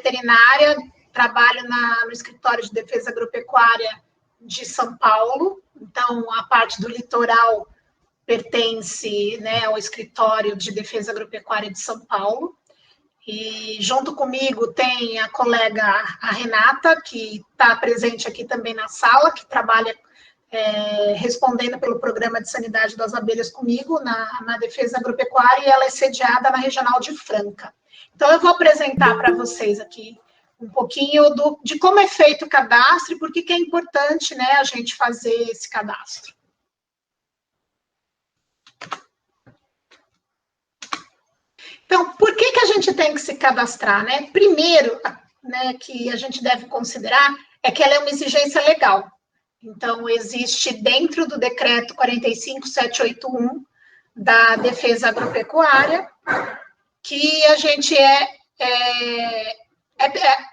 veterinária, trabalho no escritório de defesa agropecuária de São Paulo, então a parte do litoral pertence, né, ao escritório de defesa agropecuária de São Paulo. E junto comigo tem a colega, a Renata, que está presente aqui também na sala, que trabalha respondendo pelo Programa de Sanidade das Abelhas comigo, na defesa agropecuária, e ela é sediada na Regional de Franca. Então, eu vou apresentar para vocês aqui um pouquinho de como é feito o cadastro e por que é importante, né, a gente fazer esse cadastro. Então, por que a gente tem que se cadastrar, né? Primeiro, né, que a gente deve considerar é que ela é uma exigência legal. Então, existe dentro do decreto 45781 da defesa agropecuária que a gente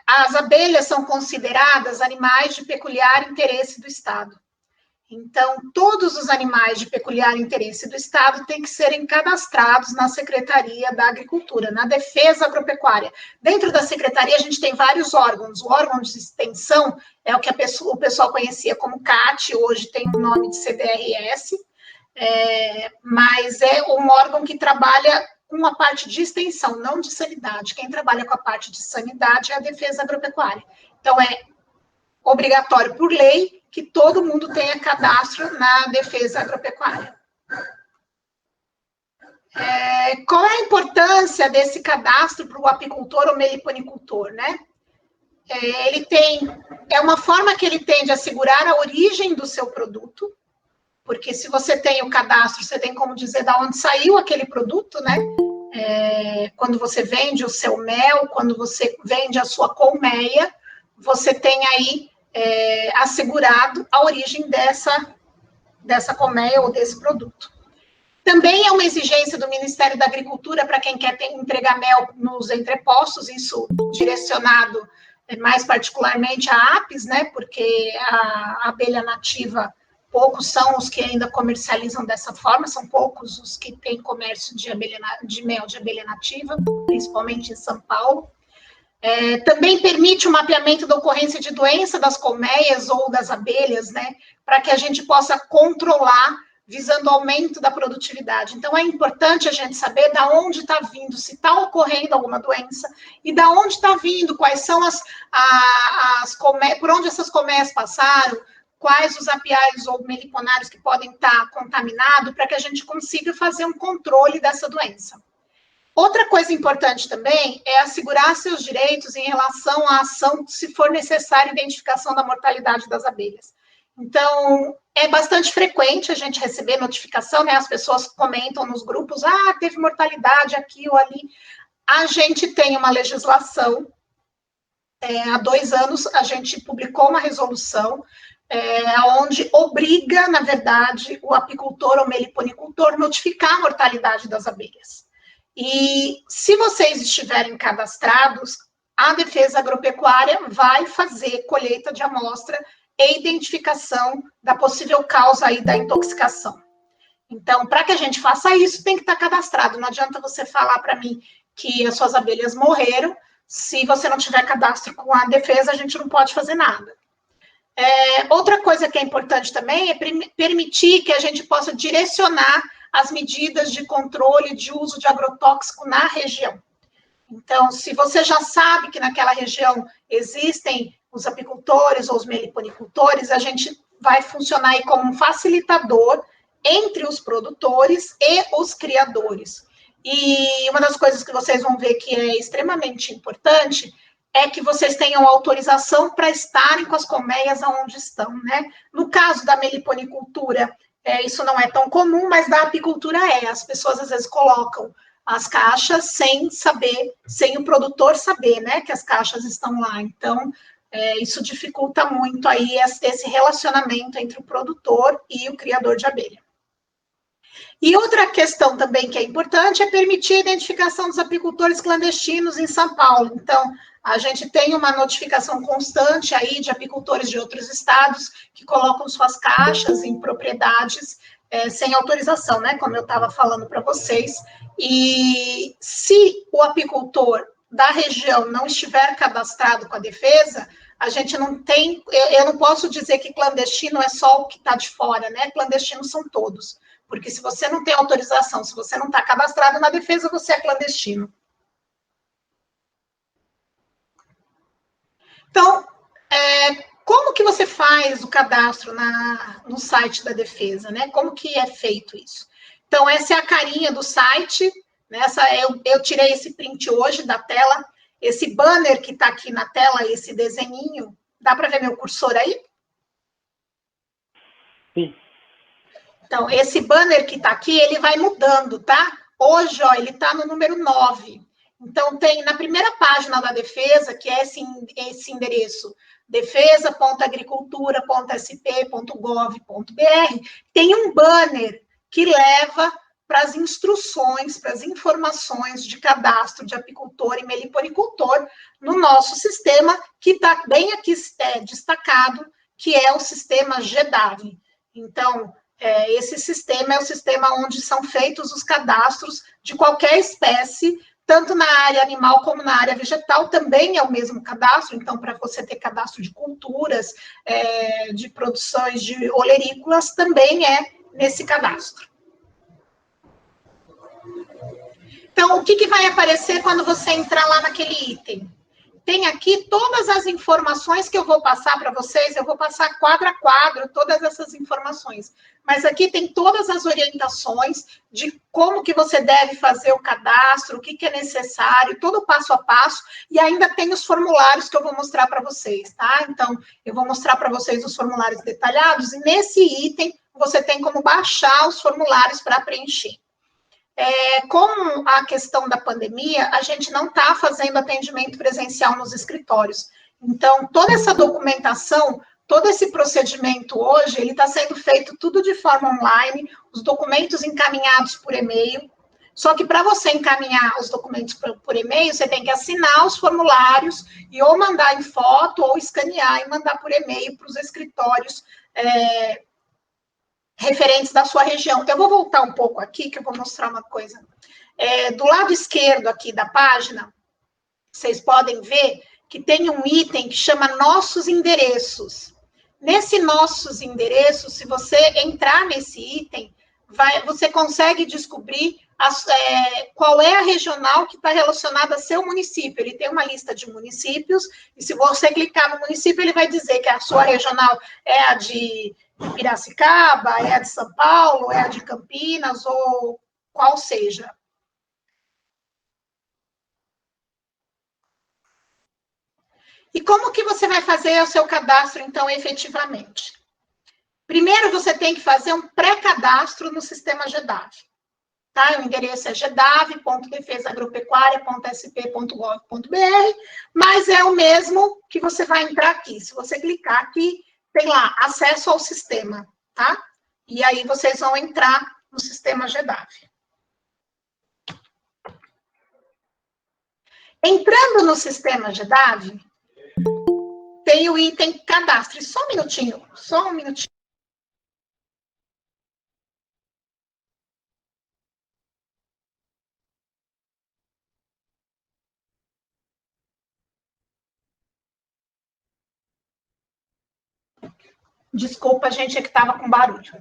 as abelhas são consideradas animais de peculiar interesse do Estado. Então, todos os animais de peculiar interesse do Estado têm que serem cadastrados na Secretaria da Agricultura, na Defesa Agropecuária. Dentro da Secretaria, a gente tem vários órgãos. O órgão de extensão é o que o pessoal conhecia como CAT, hoje tem o nome de CDRS, mas é um órgão que trabalha com a parte de extensão, não de sanidade. Quem trabalha com a parte de sanidade é a Defesa Agropecuária. Então, é obrigatório por lei que todo mundo tenha cadastro na defesa agropecuária. Qual é a importância desse cadastro para o apicultor ou meliponicultor, né? É uma forma que ele tem de assegurar a origem do seu produto, porque se você tem o cadastro, você tem como dizer de onde saiu aquele produto, né? Quando você vende o seu mel, quando você vende a sua colmeia, você tem aí assegurado a origem dessa colmeia ou desse produto. Também é uma exigência do Ministério da Agricultura para quem quer entregar mel nos entrepostos, isso direcionado mais particularmente a apis, né, porque a abelha nativa, poucos são os que ainda comercializam dessa forma, são poucos os que têm comércio de mel de abelha nativa, principalmente em São Paulo. Também permite o mapeamento da ocorrência de doença das colmeias ou das abelhas, né, para que a gente possa controlar, visando o aumento da produtividade. Então, é importante a gente saber de onde está vindo, se está ocorrendo alguma doença, e de onde está vindo, quais são as colmeias, por onde essas colmeias passaram, quais os apiários ou meliponários que podem estar contaminados, para que a gente consiga fazer um controle dessa doença. Outra coisa importante também é assegurar seus direitos em relação à ação, se for necessária, identificação da mortalidade das abelhas. Então, é bastante frequente a gente receber notificação, né? As pessoas comentam nos grupos, teve mortalidade aqui ou ali. A gente tem uma legislação, há 2 anos a gente publicou uma resolução, onde obriga, na verdade, o apicultor ou meliponicultor notificar a mortalidade das abelhas. E se vocês estiverem cadastrados, a Defesa Agropecuária vai fazer colheita de amostra e identificação da possível causa aí da intoxicação. Então, para que a gente faça isso, tem que estar cadastrado. Não adianta você falar para mim que as suas abelhas morreram, se você não tiver cadastro com a defesa, a gente não pode fazer nada. Outra coisa que é importante também é permitir que a gente possa direcionar as medidas de controle de uso de agrotóxico na região. Então, se você já sabe que naquela região existem os apicultores ou os meliponicultores, a gente vai funcionar aí como um facilitador entre os produtores e os criadores. E uma das coisas que vocês vão ver que é extremamente importante é que vocês tenham autorização para estarem com as colmeias aonde estão, né? No caso da meliponicultura, isso não é tão comum, mas da apicultura as pessoas às vezes colocam as caixas sem saber, sem o produtor saber, né, que as caixas estão lá. Então, isso dificulta muito aí esse relacionamento entre o produtor e o criador de abelha. E outra questão também que é importante é permitir a identificação dos apicultores clandestinos em São Paulo. Então, a gente tem uma notificação constante aí de apicultores de outros estados que colocam suas caixas em propriedades sem autorização, né? Como eu estava falando para vocês. E se o apicultor da região não estiver cadastrado com a defesa, a gente não tem, eu não posso dizer que clandestino é só o que está de fora, né? Clandestinos são todos. Porque se você não tem autorização, se você não está cadastrado na defesa, você é clandestino. Então, como que você faz o cadastro no site da defesa, né? Como que é feito isso? Então, essa é a carinha do site, né? Eu tirei esse print hoje da tela, esse banner que está aqui na tela, esse desenhinho, dá para ver meu cursor aí? Sim. Então, esse banner que está aqui, ele vai mudando, tá? Hoje, ó, ele está no número 9. Então, tem na primeira página da defesa, que é esse endereço, defesa.agricultura.sp.gov.br, tem um banner que leva para as instruções, para as informações de cadastro de apicultor e meliponicultor no nosso sistema, que está bem aqui destacado, que é o sistema GEDAV. Então, esse sistema é o sistema onde são feitos os cadastros de qualquer espécie, tanto na área animal como na área vegetal, também é o mesmo cadastro. Então, para você ter cadastro de culturas, de produções de olerícolas, também é nesse cadastro. Então, o que vai aparecer quando você entrar lá naquele item? Tem aqui todas as informações que eu vou passar para vocês, eu vou passar quadro a quadro todas essas informações. Mas aqui tem todas as orientações de como que você deve fazer o cadastro, o que é necessário, todo o passo a passo, e ainda tem os formulários que eu vou mostrar para vocês, tá? Então, eu vou mostrar para vocês os formulários detalhados, e nesse item você tem como baixar os formulários para preencher. Com a questão da pandemia, a gente não está fazendo atendimento presencial nos escritórios. Então, toda essa documentação, todo esse procedimento hoje, ele está sendo feito tudo de forma online, os documentos encaminhados por e-mail. Só que para você encaminhar os documentos por e-mail, você tem que assinar os formulários e ou mandar em foto ou escanear e mandar por e-mail para os escritórios referentes da sua região. Eu vou voltar um pouco aqui, que eu vou mostrar uma coisa. Do lado esquerdo aqui da página, vocês podem ver que tem um item que chama Nossos Endereços. Nesse Nossos Endereços, se você entrar nesse item, você consegue descobrir qual é a regional que está relacionada a seu município. Ele tem uma lista de municípios, e se você clicar no município, ele vai dizer que a sua regional é a de Piracicaba, é a de São Paulo, é a de Campinas, ou qual seja. E como que você vai fazer o seu cadastro, então, efetivamente? Primeiro, você tem que fazer um pré-cadastro no sistema GEDAV. Tá? O endereço é gedav.defesaagropecuaria.sp.gov.br, mas é o mesmo que você vai entrar aqui. Se você clicar aqui, tem lá, acesso ao sistema, tá? E aí vocês vão entrar no sistema GEDAV. Entrando no sistema GEDAV, tem o item cadastre. Só um minutinho, só um minutinho. Desculpa, gente, é que estava com barulho.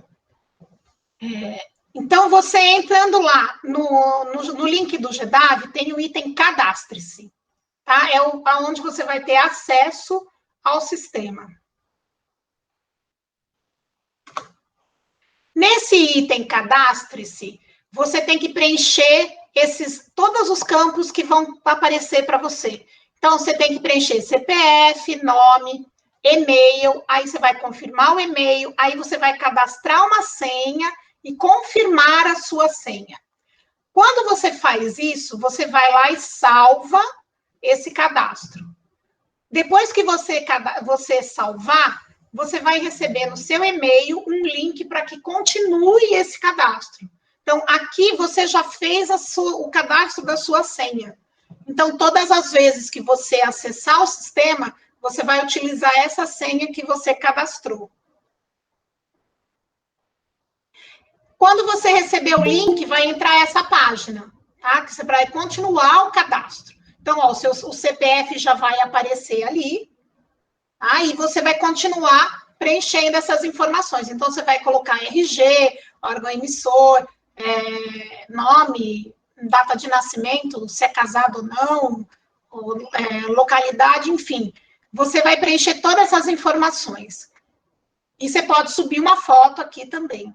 Então, você entrando lá no link do GEDAV, tem o item cadastre-se. Tá? É onde você vai ter acesso ao sistema. Nesse item cadastre-se, você tem que preencher todos os campos que vão aparecer para você. Então, você tem que preencher CPF, nome, e-mail, aí você vai confirmar o e-mail, aí você vai cadastrar uma senha e confirmar a sua senha. Quando você faz isso, você vai lá e salva esse cadastro. Depois que você salvar, você vai receber no seu e-mail um link para que continue esse cadastro. Então, aqui você já fez o cadastro da sua senha. Então, todas as vezes que você acessar o sistema, você vai utilizar essa senha que você cadastrou. Quando você receber o link, vai entrar essa página, tá? Que você vai continuar o cadastro. Então, ó, o CPF já vai aparecer ali, aí você vai continuar preenchendo essas informações. Então, você vai colocar RG, órgão emissor, nome, data de nascimento, se é casado ou não, localidade, enfim. Você vai preencher todas essas informações. E você pode subir uma foto aqui também.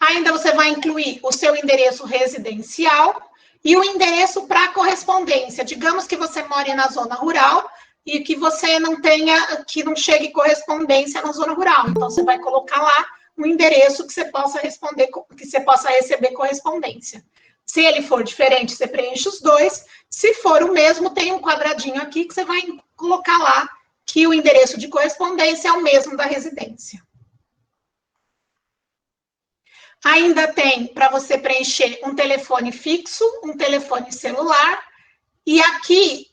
Ainda você vai incluir o seu endereço residencial e o endereço para correspondência. Digamos que você more na zona rural e que você não tenha, que não chegue correspondência na zona rural. Então, você vai colocar lá um endereço que você possa responder, que você possa receber correspondência. Se ele for diferente, você preenche os dois. Se for o mesmo, tem um quadradinho aqui que você vai colocar lá que o endereço de correspondência é o mesmo da residência. Ainda tem para você preencher um telefone fixo, um telefone celular, e aqui,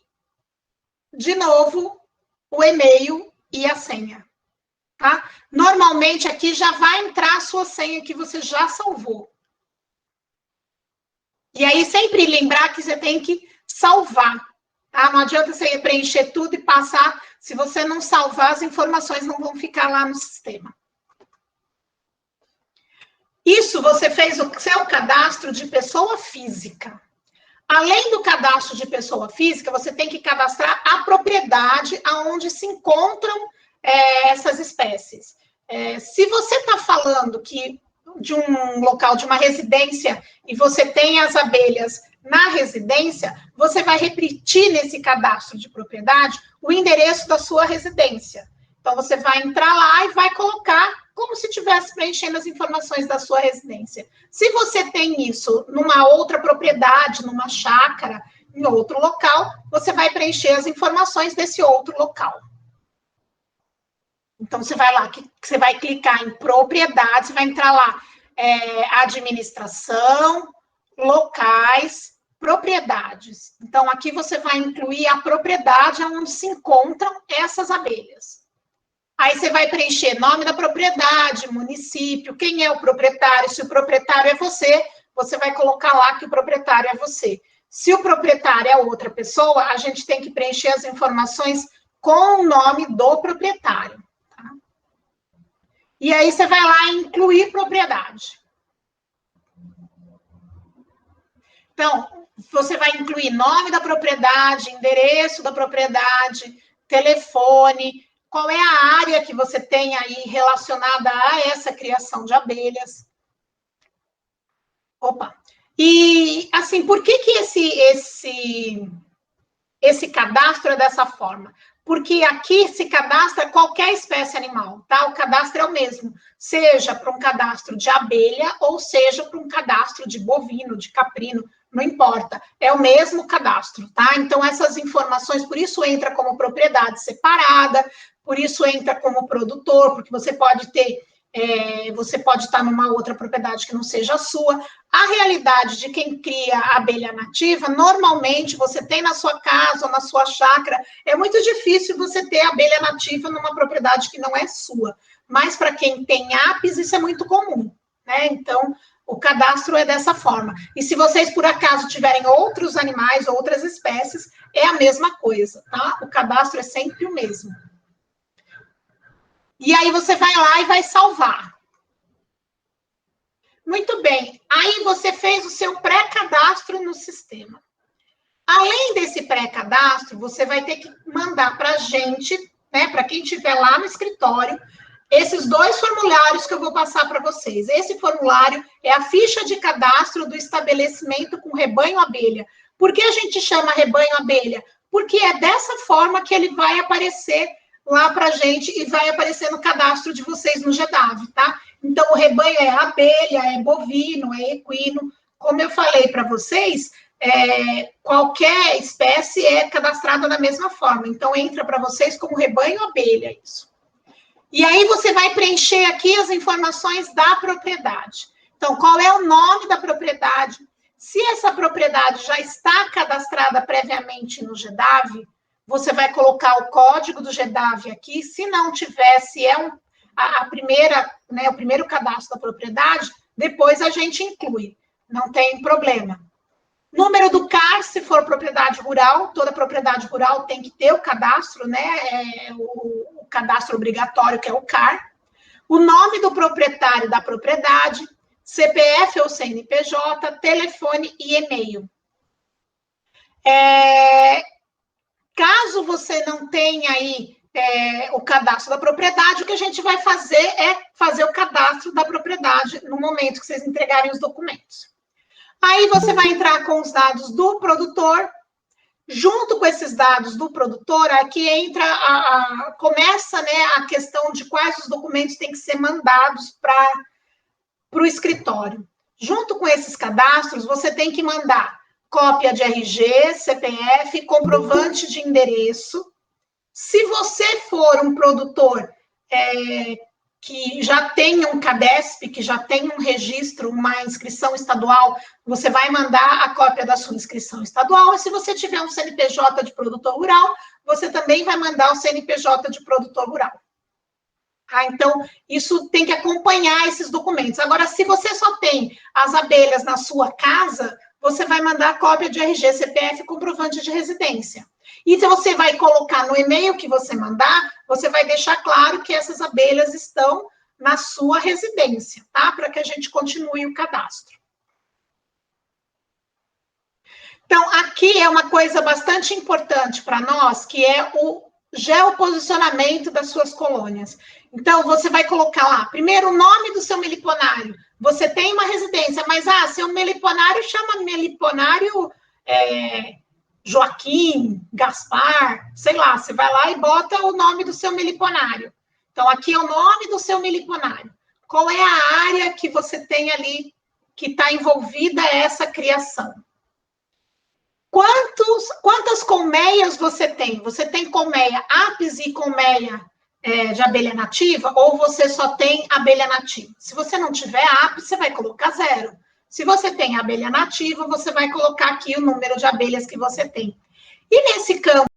de novo, o e-mail e a senha. Tá? Normalmente, aqui já vai entrar a sua senha que você já salvou. E aí, sempre lembrar que você tem que salvar. Tá? Não adianta você preencher tudo e passar. Se você não salvar, as informações não vão ficar lá no sistema. Isso você fez o seu cadastro de pessoa física. Além do cadastro de pessoa física, você tem que cadastrar a propriedade aonde se encontram essas espécies. Se você está falando de um local, de uma residência, e você tem as abelhas na residência, você vai repetir nesse cadastro de propriedade o endereço da sua residência. Então, você vai entrar lá e vai colocar como se estivesse preenchendo as informações da sua residência. Se você tem isso numa outra propriedade, numa chácara, em outro local, você vai preencher as informações desse outro local. Então, você vai lá, você vai clicar em propriedade, você vai entrar lá, administração, locais, propriedades. Então, aqui você vai incluir a propriedade onde se encontram essas abelhas. Aí você vai preencher nome da propriedade, município, quem é o proprietário. Se o proprietário é você, você vai colocar lá que o proprietário é você. Se o proprietário é outra pessoa, a gente tem que preencher as informações com o nome do proprietário. Tá? E aí você vai lá e incluir propriedade. Então, você vai incluir nome da propriedade, endereço da propriedade, telefone, qual é a área que você tem aí relacionada a essa criação de abelhas. Opa! E, assim, por que esse cadastro é dessa forma? Porque aqui se cadastra qualquer espécie animal, tá? O cadastro é o mesmo, seja para um cadastro de abelha ou seja para um cadastro de bovino, de caprino, não importa, é o mesmo cadastro, tá? Então, essas informações, por isso entra como propriedade separada, por isso entra como produtor, porque você pode ter, você pode estar numa outra propriedade que não seja a sua. A realidade de quem cria abelha nativa, normalmente você tem na sua casa ou na sua chácara, é muito difícil você ter abelha nativa numa propriedade que não é sua. Mas para quem tem apis, isso é muito comum, né? Então, o cadastro é dessa forma. E se vocês, por acaso, tiverem outros animais, outras espécies, é a mesma coisa, tá? O cadastro é sempre o mesmo. E aí você vai lá e vai salvar. Muito bem. Aí você fez o seu pré-cadastro no sistema. Além desse pré-cadastro, você vai ter que mandar para a gente, né, para quem estiver lá no escritório, esses dois formulários que eu vou passar para vocês. Esse formulário é a ficha de cadastro do estabelecimento com rebanho abelha. Por que a gente chama rebanho abelha? Porque é dessa forma que ele vai aparecer lá para a gente e vai aparecer no cadastro de vocês no GEDAV, tá? Então, o rebanho é abelha, é bovino, é equino. Como eu falei para vocês, qualquer espécie é cadastrada da mesma forma. Então, entra para vocês como rebanho abelha, isso. E aí, você vai preencher aqui as informações da propriedade. Então, qual é o nome da propriedade? Se essa propriedade já está cadastrada previamente no GEDAV, você vai colocar o código do GEDAV aqui. Se não tiver, se é o primeiro cadastro da propriedade, depois a gente inclui. não tem problema. Número do CAR, se for propriedade rural, toda propriedade rural tem que ter o cadastro, né? O cadastro obrigatório, que é o CAR. O nome do proprietário da propriedade, CPF ou CNPJ, telefone e e-mail. Caso você não tenha aí o cadastro da propriedade, o que a gente vai fazer é fazer o cadastro da propriedade no momento que vocês entregarem os documentos. Aí você vai entrar com os dados do produtor. Junto com esses dados do produtor, aqui entra começa, né, a questão de quais os documentos têm que ser mandados para o escritório. Junto com esses cadastros, você tem que mandar cópia de RG, CPF, comprovante de endereço. Se você for um produtor que já tem um CADESP, que já tem um registro, uma inscrição estadual, você vai mandar a cópia da sua inscrição estadual, e se você tiver um CNPJ de produtor rural, você também vai mandar o CNPJ de produtor rural. Então, isso tem que acompanhar esses documentos. Agora, se você só tem as abelhas na sua casa, você vai mandar a cópia de RG, CPF, comprovante de residência. E se você vai colocar no e-mail que você mandar, você vai deixar claro que essas abelhas estão na sua residência, tá? Para que a gente continue o cadastro. Então, aqui é uma coisa bastante importante para nós, que é o geoposicionamento das suas colônias. Então, você vai colocar lá, primeiro, o nome do seu meliponário. Você tem uma residência, mas, seu meliponário chama meliponário Joaquim, Gaspar, sei lá, você vai lá e bota o nome do seu meliponário. Então, aqui é o nome do seu meliponário. Qual é a área que você tem ali que está envolvida essa criação? Quantas colmeias você tem? Você tem colmeia ápis e colmeia de abelha nativa, ou você só tem abelha nativa? Se você não tiver ápis, você vai colocar 0. Se você tem abelha nativa, você vai colocar aqui o número de abelhas que você tem. E nesse campo